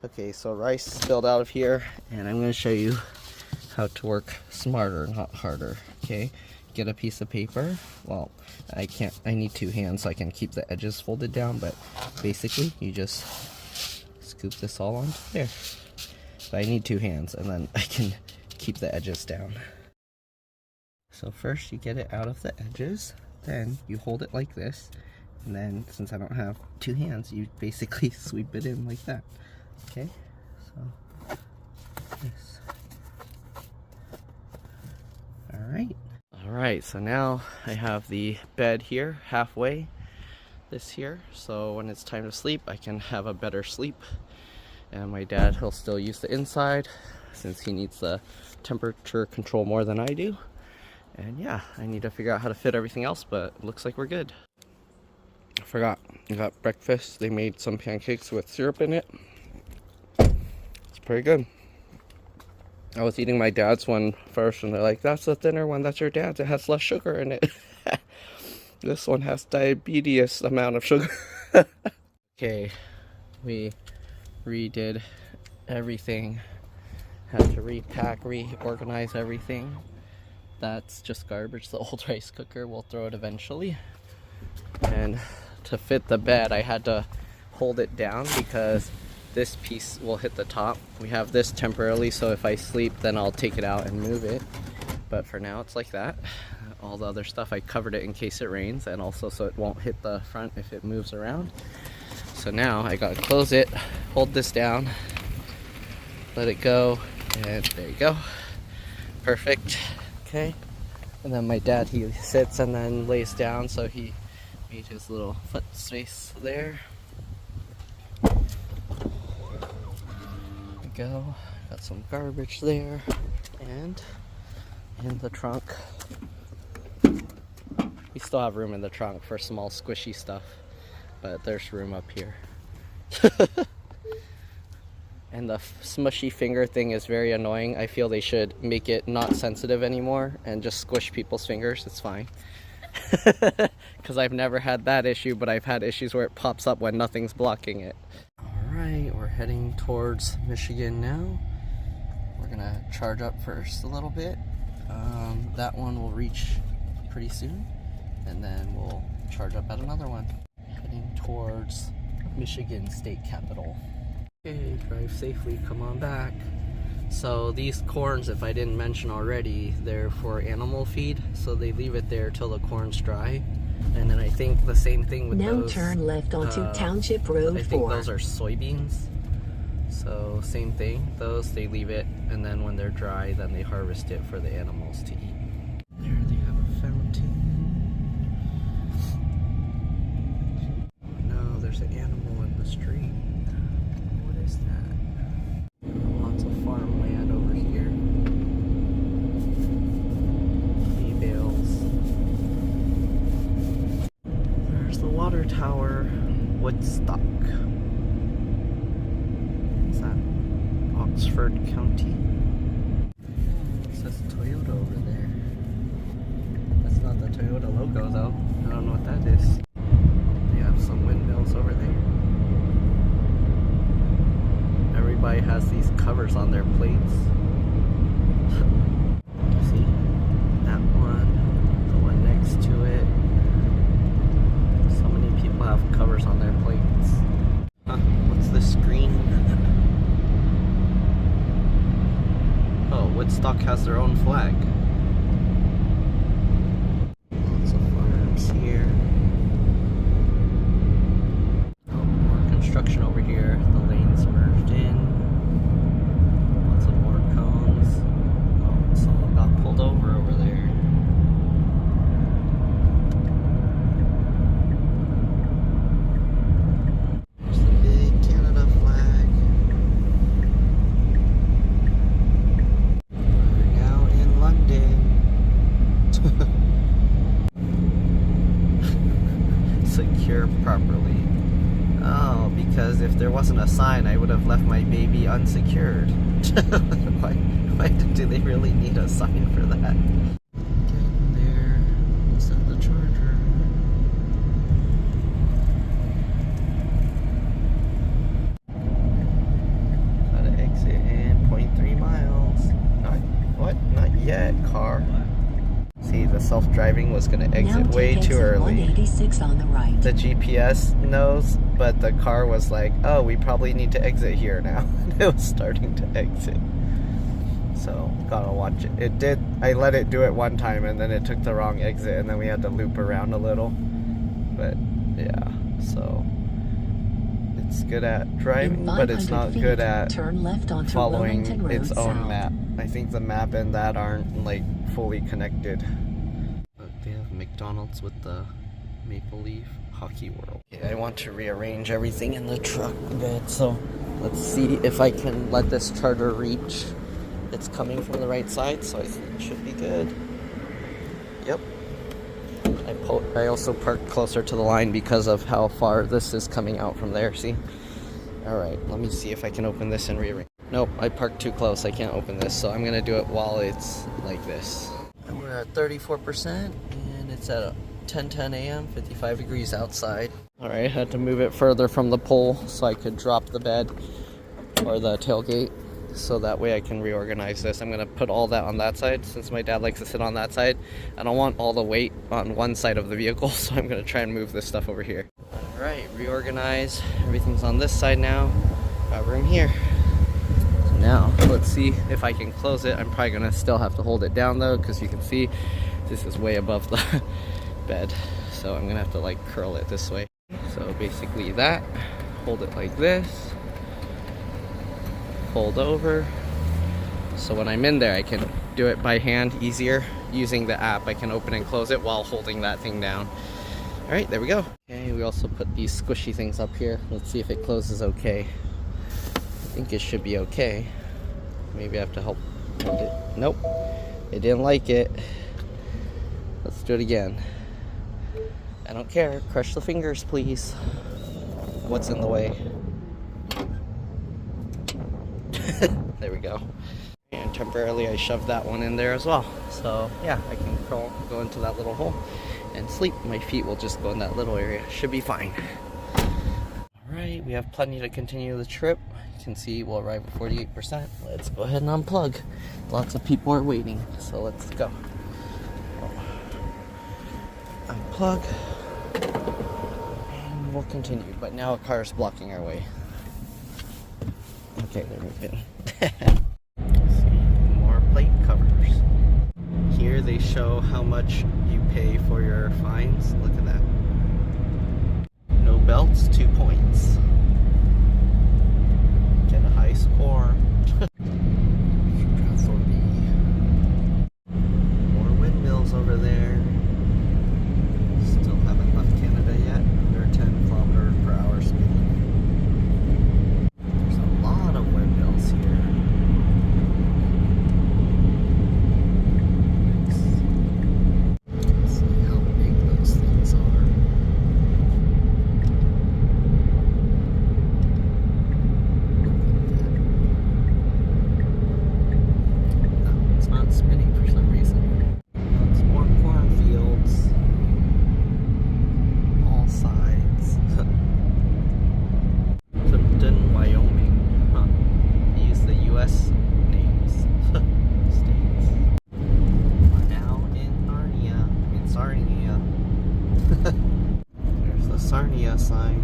Okay, so rice spilled out of here, and I'm going to show you how to work smarter, not harder. Okay, get a piece of paper. Well, I need two hands so I can keep the edges folded down, but basically you just scoop this all onto there. So I need two hands, and then I can keep the edges down. So first you get it out of the edges, then you hold it like this, and then since I don't have two hands, you basically sweep it in like that. Okay, so this. Alright, so now I have the bed here halfway, this here, so when it's time to sleep I can have a better sleep. And my dad, he'll still use the inside since he needs the temperature control more than I do. And yeah, I need to figure out how to fit everything else, but it looks like we're good. I forgot, I got breakfast. They made some pancakes with syrup in it. It's pretty good. I was eating my dad's one first, and they're like, that's the thinner one, that's your dad's, it has less sugar in it. This one has diabetes amount of sugar. Okay, we redid everything. Had to repack, reorganize everything. That's just garbage. The old rice cooker, we'll throw it eventually. And to fit the bed, I had to hold it down because this piece will hit the top. We have this temporarily, so if I sleep, then I'll take it out and move it. But for now, it's like that. All the other stuff, I covered it in case it rains, and also so it won't hit the front if it moves around. So now I gotta close it, hold this down, let it go, and there you go. Perfect. Okay. And then my dad, he sits and then lays down, so he made his little foot space there. Go. Got some garbage there, and in the trunk we still have room in the trunk for small squishy stuff, but there's room up here. And the smushy finger thing is very annoying. I feel they should make it not sensitive anymore and just squish people's fingers. It's fine. Because I've never had that issue, but I've had issues where it pops up when nothing's blocking it. Alright, we're heading towards Michigan now. We're gonna charge up first a little bit. That one will reach pretty soon, and then we'll charge up at another one. Heading towards Michigan State Capitol. Okay, drive safely, come on back. So these corns, if I didn't mention already, they're for animal feed, so they leave it there till the corn's dry. And then I think the same thing with now those, turn left onto Township Road 4. I think those are soybeans. So same thing, those they leave it, and then when they're dry, then they harvest it for the animals to eat. There they have a fountain. No, there's an animal in the street. What is that? Lots of farmland over here. Hay bales. There's the water tower, Woodstock. Is that Oxford County? It says Toyota over there. That's not the Toyota logo though. I don't know what that is. They have some windmills over there. Everybody has these covers on their plates. See? That one, the one next to it. So many people have covers on their plates. Huh, what's this screen? Oh, Woodstock has their own flag. Lots of farms here. Oh, more construction over here. The lanes merged in. Lots of more cones. Oh, someone got pulled over there. There's the big Canada flag. We're now in London. Secure properly. Oh, because if there wasn't a sign, I would have left my baby unsecured. Why do they really need a sign for that? Getting there. Is that the charger? yet, car. See, the self-driving was gonna exit way too early. 186 on the right. The GPS knows, but the car was like, oh, we probably need to exit here now. It was starting to exit. So, gotta watch it. It did, I let it do it one time and then it took the wrong exit and then we had to loop around a little. But, yeah, so it's good at driving, but it's not good at turn left onto following Wilmington Road its own South. map. I think the map and that aren't like fully connected. But they have McDonald's with the Maple Leaf Hockey World. Okay, I want to rearrange everything in the truck bed, so let's see if I can let this charger reach. It's coming from the right side, so I think it should be good. Yep. I also parked closer to the line because of how far this is coming out from there, see? Alright, let me see if I can open this and rearrange. Nope, I parked too close, I can't open this, so I'm gonna do it while it's like this. And we're at 34%, and it's at 10:10 a.m., 55 degrees outside. Alright, I had to move it further from the pole so I could drop the bed, or the tailgate, so that way I can reorganize this. I'm gonna put all that on that side, since my dad likes to sit on that side. I don't want all the weight on one side of the vehicle, so I'm gonna try and move this stuff over here. Alright, reorganize. Everything's on this side now. Got room here. So now, let's see if I can close it. I'm probably gonna still have to hold it down though, because you can see this is way above the bed. So I'm gonna have to like curl it this way. So basically that, hold it like this, fold over. So when I'm in there, I can do it by hand easier. Using the app, I can open and close it while holding that thing down. All right, there we go. Okay, we also put these squishy things up here. Let's see if it closes okay. I think it should be okay. Maybe I have to help hold it. Nope, it didn't like it. Let's do it again. I don't care, crush the fingers, please. What's in the way? There we go. And temporarily I shoved that one in there as well. So yeah, I can go into that little hole and sleep. My feet will just go in that little area. Should be fine. Alright, we have plenty to continue the trip. You can see we'll arrive at 48%. Let's go ahead and unplug. Lots of people are waiting, so let's go. Unplug. And we'll continue, but now a car is blocking our way. Okay, they're moving. See, more plate covers. Here they show how much you pay for your fines. Look at that. No belts, 2 points. Get a high score. More windmills over there. Still haven't left Canada yet. They're 10 km/h speed. There's a lot of windmills here. Let's see how big those things are. No, it's not spinning for some reason. It's more cornfields. All sides. Clifton, Wyoming. Huh. They use the U.S. names. States. We're now in Sarnia. There's the Sarnia sign.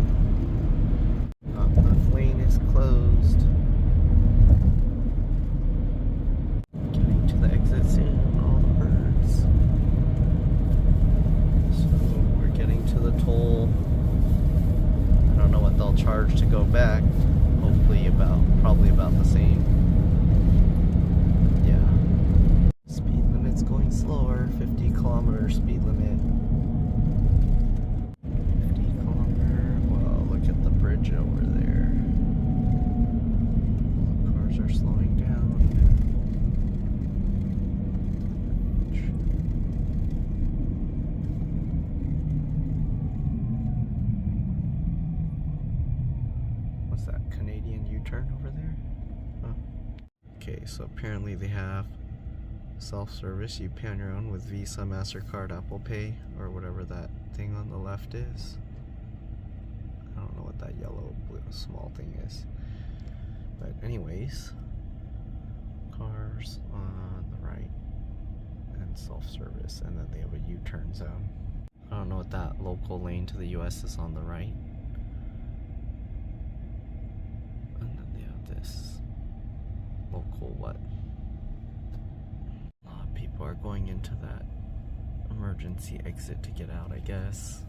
The lane is closed. Getting to the exit soon. All the birds. So we're getting to the toll. I don't know what they'll charge to go back. Hopefully probably about the same. Yeah. Speed limit's going slower. 50 km speed limit. 50 km. Well, look at the bridge over there. Cars are slowing down. What's that, Canadian U-turn over there? Huh. Okay, so apparently they have self-service. You pay on your own with Visa, MasterCard, Apple Pay, or whatever that thing on the left is. I don't know what that yellow, blue, small thing is. But anyways, cars on the right. self-service, and then they have a U-turn zone. I don't know what that local lane to the US is on the right. And then they have this local what? A lot of people are going into that emergency exit to get out, I guess.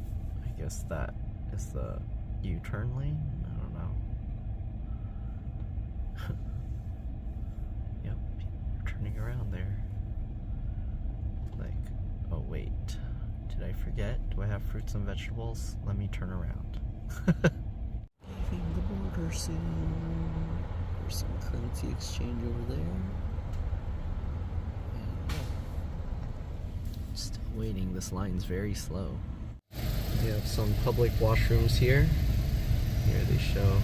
I guess that is the U-turn lane? I don't know. Yep, people are turning around there. Like, oh wait, did I forget? Do I have fruits and vegetables? Let me turn around. Leaving the border soon. There's some currency exchange over there. And still waiting, this line's very slow. They have some public washrooms here. Here they show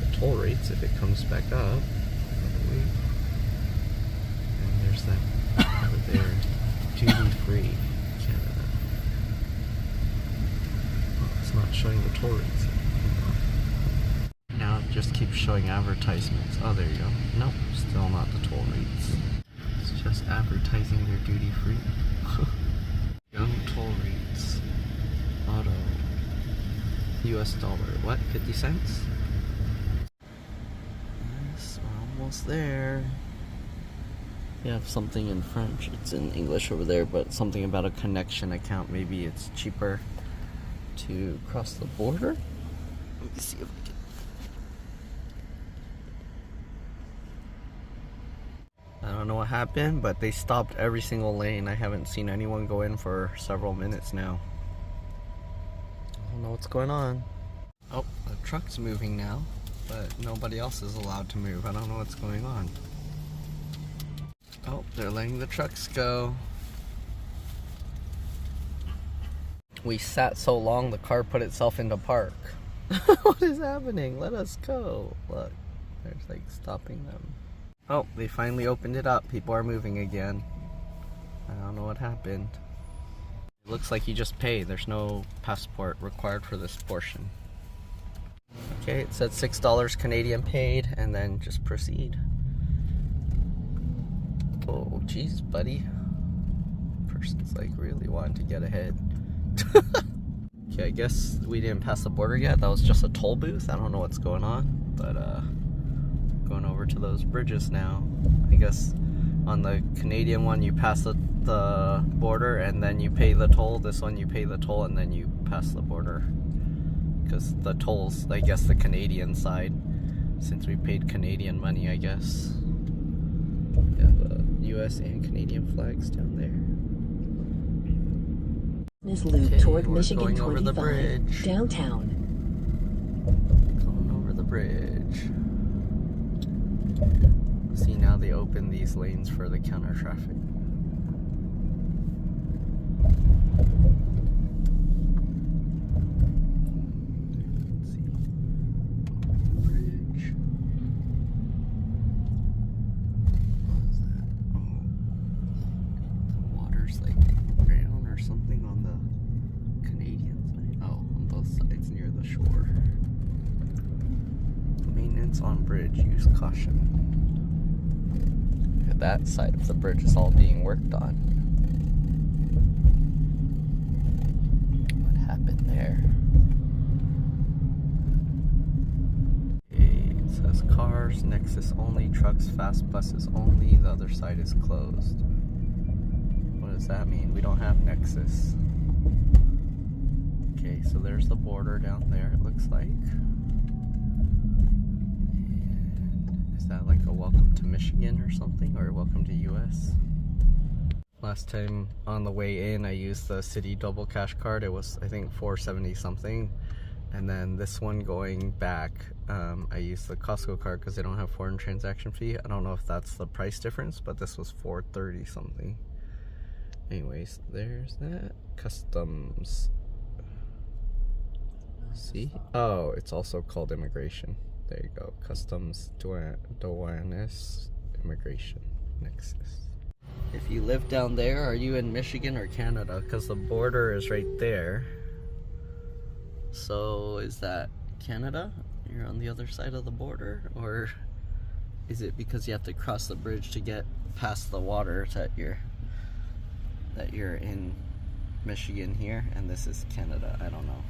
the toll rates if it comes back up. And there's that over there, duty free, Canada. Oh, it's not showing the toll rates yet. Now it just keeps showing advertisements. Oh, there you go. Nope, still not the toll rates. It's just advertising their duty free. Young toll rates. Auto. US dollar. What? 50 cents? Yes, we're almost there. You have something in French. It's in English over there, but something about a connection account. Maybe it's cheaper to cross the border. Let me see if I can. I don't know what happened, but they stopped every single lane. I haven't seen anyone go in for several minutes now. I don't know what's going on. Oh, the truck's moving now, but nobody else is allowed to move. I don't know what's going on. Oh, they're letting the trucks go. We sat so long, the car put itself into park. What is happening? Let us go. Look, there's like stopping them. Oh, they finally opened it up. People are moving again. I don't know what happened. It looks like you just pay. There's no passport required for this portion. Okay, it said $6 Canadian paid, and then just proceed. Oh, geez, buddy. Person's like really wanting to get ahead. Okay, I guess we didn't pass the border yet. That was just a toll booth. I don't know what's going on, but going over to those bridges now. I guess on the Canadian one you pass the border and then you pay the toll. This one you pay the toll and then you pass the border. Because the tolls, I guess the Canadian side, since we paid Canadian money, I guess. We have US and Canadian flags down there. This loop toward we're Michigan going over the 25, bridge. downtown. Going over the bridge. See, now they open these lanes for the counter traffic. Let's see. Bridge. What is that? Oh. The water's like brown or something on the Canadian side. Oh, on both sides near the shore. Maintenance on bridge. Use caution. That side of the bridge is all being worked on. What happened there? Okay, it says cars, Nexus only, trucks, fast buses only. The other side is closed. What does that mean? We don't have Nexus. Okay, so there's the border down there, it looks like. Is that like a welcome to Michigan or something, or welcome to US? Last time on the way in I used the city double cash card. It was I think $4.70 something, and then this one going back I used the Costco card because they don't have foreign transaction fee. I don't know if that's the price difference, but this was $4.30 something. Anyways, there's that. Customs. See? Oh, it's also called immigration. There you go. Customs, Douanes, Immigration, Nexus. If you live down there, are you in Michigan or Canada? Because the border is right there. So is that Canada? You're on the other side of the border? Or is it because you have to cross the bridge to get past the water that you're that you're in Michigan here and this is Canada. I don't know.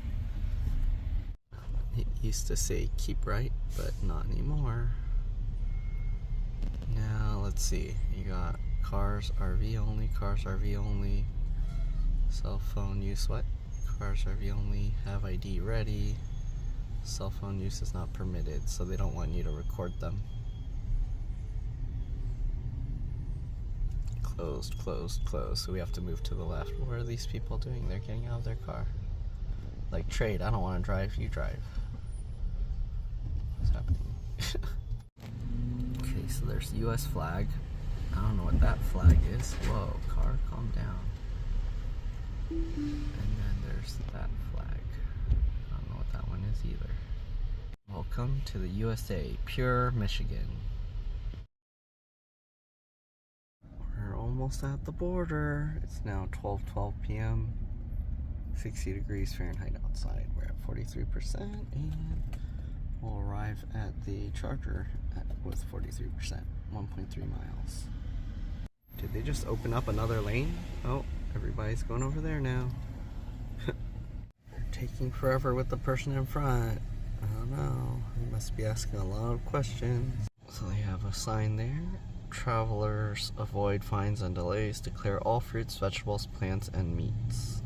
It used to say keep right, but not anymore. Now let's see. You got cars RV only, cars RV only, cell phone use what? Cars RV only, have ID ready. Cell phone use is not permitted, so they don't want you to record them. Closed, closed, closed. So we have to move to the left. What are these people doing? They're getting out of their car. Like, trade, I don't want to drive, you drive. What's happening? Okay, so there's the US flag. I don't know what that flag is. Whoa, car, calm down. And then there's that flag. I don't know what that one is either. Welcome to the USA, pure Michigan. We're almost at the border. It's now 12:12 p.m. 60 degrees Fahrenheit outside. We're at 43% and we'll arrive at the charger with 43%, 1.3 miles. Did they just open up another lane? Oh, everybody's going over there now. They're taking forever with the person in front. I don't know. They must be asking a lot of questions. So they have a sign there. Travelers avoid fines and delays. Declare all fruits, vegetables, plants, and meats.